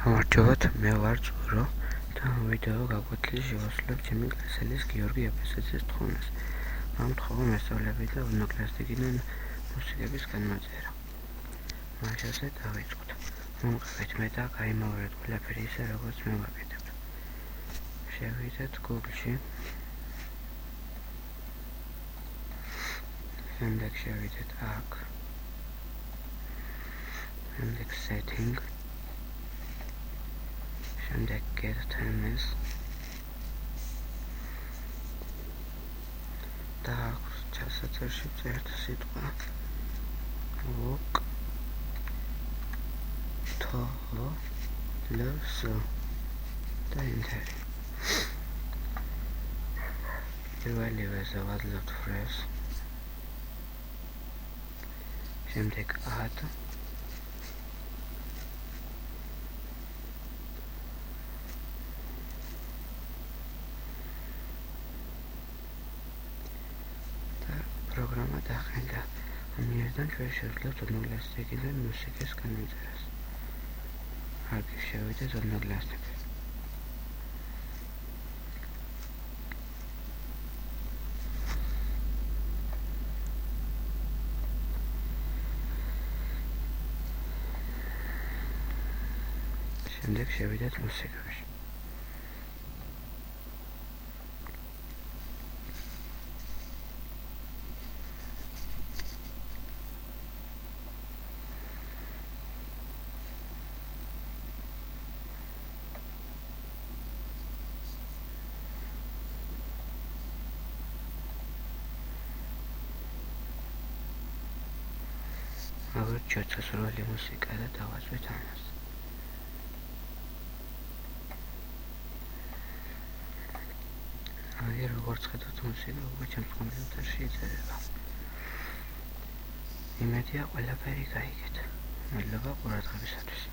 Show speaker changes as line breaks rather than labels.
გამარჯობათ, მე ვარ წურო და ამ ვიდეო გაკვეთილში შევასრულებ ჩემი კლასელის გიორგი აფესაძის თხოვნას. ამთხოვა მასწავლებელი და უნაკლასდიგიდან მუსიკების განმაწერა. მაშასე დავიწყოთ. მომყევით მე და გაიმეორეთ ყველაფერი ისე, როგორც მე ვაკეთებ. შევიდეთ Google-ში. შემდეგ შევიდეთ აქ. შემდეგ setting. შემდეგ get themes და ჩასაწერში წერთ სიტყვა walk to love და enter. პირველივე ზავადლებთ phrase, შემდეგ add პროგრამა დახენდა. ამიერიდან ჩვენ შევძლებთ უნაკლასდიგიდან მუსიკის განმაწერას. არქივ შევიდეთ უნაკლასდიგ. შემდეგ შევიდეთ მუსიკაში. ავირჩიოთ სასურველი მუსიკა და დავაწყოთ ამას. როგორც ხედავთ, მუსიკა უკვე ჩემს კომპიუტერში იწერება. იმედია ყველაფერი გაიგეთ. მადლობა ყურადღებისათვის.